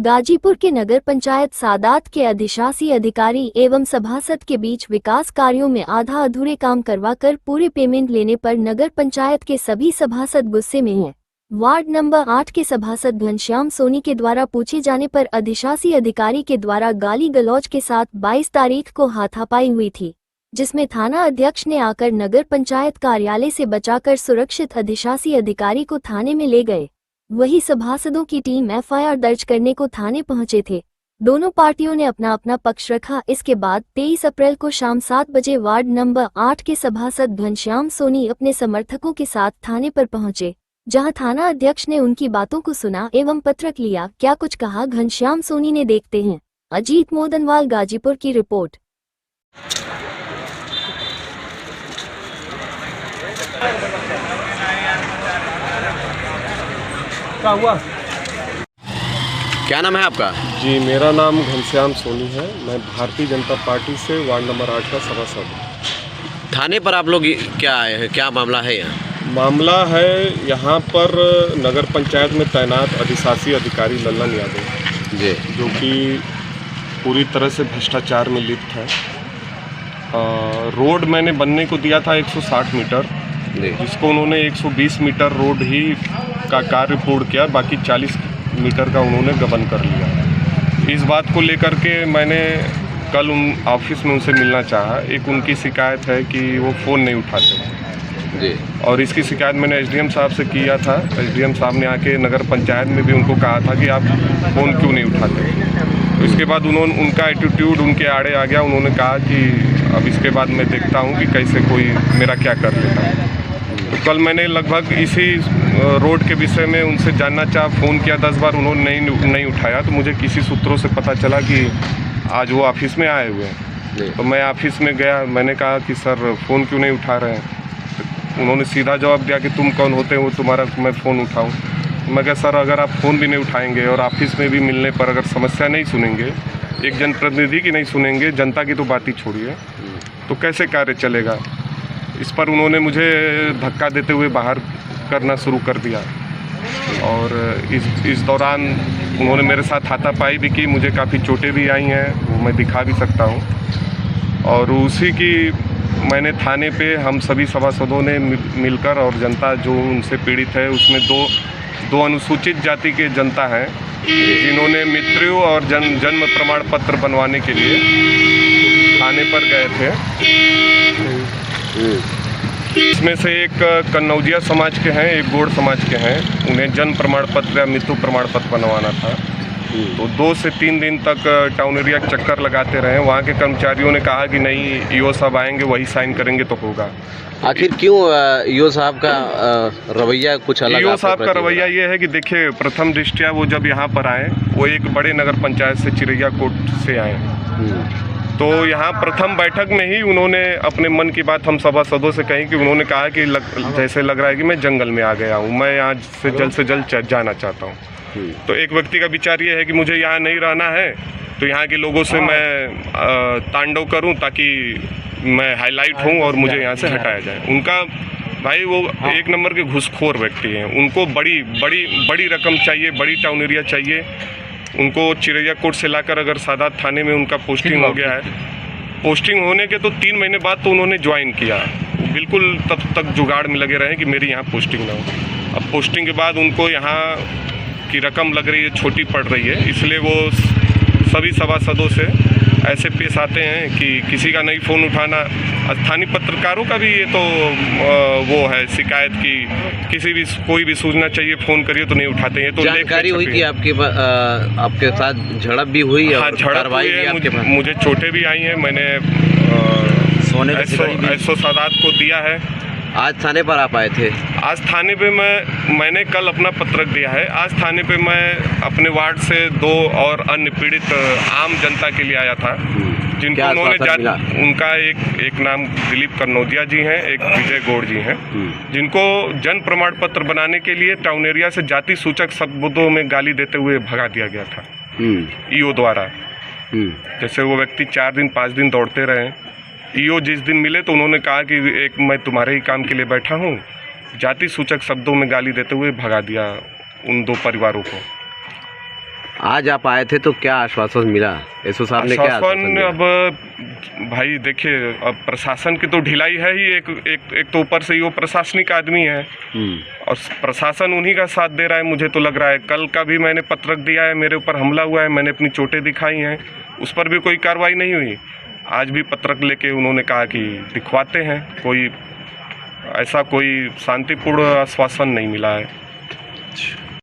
गाजीपुर के नगर पंचायत सादात के अधिशासी अधिकारी एवं सभासद के बीच विकास कार्यों में आधा अधूरे काम करवाकर पूरे पेमेंट लेने पर नगर पंचायत के सभी सभासद गुस्से में हैं। वार्ड नंबर 8 के सभासद घनश्याम सोनी के द्वारा पूछे जाने पर अधिशासी अधिकारी के द्वारा गाली गलौज के साथ 22 तारीख को हाथापाई हुई थी, जिसमें थाना अध्यक्ष ने आकर नगर पंचायत कार्यालय से बचाकर सुरक्षित अधिशासी अधिकारी को थाने में ले गए। वही सभासदों की टीम एफआईआर दर्ज करने को थाने पहुंचे थे। दोनों पार्टियों ने अपना अपना पक्ष रखा। इसके बाद 23 अप्रैल को शाम 7 बजे वार्ड नंबर 8 के सभासद घनश्याम सोनी अपने समर्थकों के साथ थाने पर पहुंचे, जहां थाना अध्यक्ष ने उनकी बातों को सुना एवं पत्रक लिया। क्या कुछ कहा घनश्याम सोनी ने, देखते हैं। अजीत मोदनवाल, गाजीपुर की रिपोर्ट। क्या हुआ? क्या नाम है आपका? जी, मेरा नाम घनश्याम सोनी है। मैं भारतीय जनता पार्टी से वार्ड नंबर 8 का सभासद हूँ। थाने पर आप लोग क्या आए हैं, क्या मामला है यहाँ? मामला है यहाँ पर नगर पंचायत में तैनात अधिशासी अधिकारी लल्लन यादव जी, जो कि पूरी तरह से भ्रष्टाचार में लिप्त है। रोड मैंने बनने को दिया था 160 मीटर, जिसको उन्होंने 120 मीटर रोड ही का कार्य पूर्ण किया, बाकी 40 मीटर का उन्होंने गबन कर लिया। इस बात को लेकर के मैंने कल उन ऑफिस में उनसे मिलना चाहा। एक उनकी शिकायत है कि वो फ़ोन नहीं उठाते जी, और इसकी शिकायत मैंने एसडीएम साहब से किया था। एसडीएम साहब ने आके नगर पंचायत में भी उनको कहा था कि आप फ़ोन क्यों नहीं उठाते। तो इसके बाद उनका एटीट्यूड उनके आड़े आ गया। उन्होंने कहा कि अब इसके बाद मैं देखता हूँ कि कैसे कोई मेरा क्या कर लेता है। तो कल मैंने लगभग इसी रोड के विषय में उनसे जानना चाहा, फ़ोन किया 10 बार, उन्होंने नहीं उठाया। तो मुझे किसी सूत्रों से पता चला कि आज वो ऑफिस में आए हुए हैं। तो मैं ऑफिस में गया, मैंने कहा कि सर फ़ोन क्यों नहीं उठा रहे हैं। तो उन्होंने सीधा जवाब दिया कि तुम कौन होते हो तुम्हारा मैं फ़ोन उठाऊं। मैं कहा सर, अगर आप फ़ोन भी नहीं उठाएंगे और ऑफिस में भी मिलने पर अगर समस्या नहीं सुनेंगे, एक जनप्रतिनिधि की नहीं सुनेंगे, जनता की तो बात ही छोड़िए, तो कैसे कार्य चलेगा। इस पर उन्होंने मुझे धक्का देते हुए बाहर करना शुरू कर दिया और इस दौरान उन्होंने मेरे साथ हाथापाई भी की। मुझे काफ़ी चोटें भी आई हैं, वो मैं दिखा भी सकता हूँ। और उसी की मैंने थाने पे हम सभी सभासदों ने मिलकर, और जनता जो उनसे पीड़ित है उसमें दो अनुसूचित जाति के जनता हैं जिन्होंने मृत्यु और जन्म प्रमाण पत्र बनवाने के लिए थाने पर गए थे। इसमें से एक कन्नौजिया समाज के हैं, एक गोड़ समाज के हैं। उन्हें जन्म प्रमाण पत्र या मृत्यु प्रमाण पत्र बनवाना था। तो 2 से 3 दिन तक टाउन एरिया चक्कर लगाते रहे। वहाँ के कर्मचारियों ने कहा कि नहीं, ईओ साहब आएंगे, वही साइन करेंगे तो होगा। आखिर क्यों ईओ साहब का रवैया कुछ अलग? ईओ साहब का रवैया ये है कि देखिए, प्रथम दृष्टया वो जब यहाँ पर आए, वो एक बड़े नगर पंचायत से चिरैया कोट से आए। तो यहाँ प्रथम बैठक में ही उन्होंने अपने मन की बात हम सभासदों से कही कि उन्होंने कहा कि जैसे लग रहा है कि मैं जंगल में आ गया हूँ, मैं यहाँ से जल्द जाना चाहता हूँ। तो एक व्यक्ति का विचार ये है कि मुझे यहाँ नहीं रहना है, तो यहाँ के लोगों से मैं तांडव करूँ ताकि मैं हाईलाइट हूँ और मुझे यहाँ से हटाया जाए। उनका भाई वो एक नंबर के घुसखोर व्यक्ति हैं। उनको बड़ी रकम चाहिए, बड़ी टाउन एरिया चाहिए। उनको चिरैया कोट से लाकर अगर सादात थाने में उनका पोस्टिंग हो गया है, पोस्टिंग होने के तो 3 महीने बाद तो उन्होंने ज्वाइन किया। बिल्कुल तब तक जुगाड़ में लगे रहे कि मेरी यहाँ पोस्टिंग ना हो। अब पोस्टिंग के बाद उनको यहाँ की रकम लग रही है, छोटी पड़ रही है, इसलिए वो सभी सभासदों से ऐसे पेश आते हैं कि किसी का नहीं फ़ोन उठाना। स्थानीय पत्रकारों का भी ये तो वो है शिकायत की किसी भी कोई भी सूचना चाहिए फ़ोन करिए तो नहीं उठाते हैं। तो जानकारी हुई कि आपके साथ झड़प भी हुई? हाँ, झड़प हुई है, मुझे चोटें भी आई हैं। मैंने एसओ सादात को दिया है। आज थाने पर आप आए थे? आज थाने पे मैंने कल अपना पत्रक दिया है। आज थाने पे मैं अपने वार्ड से 2 और अन्य पीड़ित आम जनता के लिए आया था, जिनको उन्होंने उनका एक नाम दिलीप कन्नौजिया जी हैं, एक विजय गौड़ जी हैं, जिनको जन्म प्रमाण पत्र बनाने के लिए टाउन एरिया से जाति सूचक शब्दों में गाली देते हुए भगा दिया गया था ईओ द्वारा। जैसे वो व्यक्ति 4 दिन 5 दिन दौड़ते रहे। ईओ जिस दिन मिले तो उन्होंने कहा कि एक मैं तुम्हारे ही काम के लिए बैठा हूँ, जाति सूचक शब्दों में गाली देते हुए भगा दिया उन 2 परिवारों को। आज आप आए थे तो क्या आश्वासन मिला? एसओ साहब ने क्या आश्वासन आश्वासन दिया? अब भाई देखिए, अब प्रशासन की तो ढिलाई है ही, एक तो ऊपर से ही वो प्रशासनिक आदमी है और प्रशासन उन्हीं का साथ दे रहा है। मुझे तो लग रहा है कल का भी मैंने पत्रक दिया है, मेरे ऊपर हमला हुआ है, मैंने अपनी चोटें दिखाई हैं, उस पर भी कोई कार्रवाई नहीं हुई। आज भी पत्रक लेके उन्होंने कहा कि दिखवाते हैं, कोई ऐसा कोई शांतिपूर्ण आश्वासन नहीं मिला है।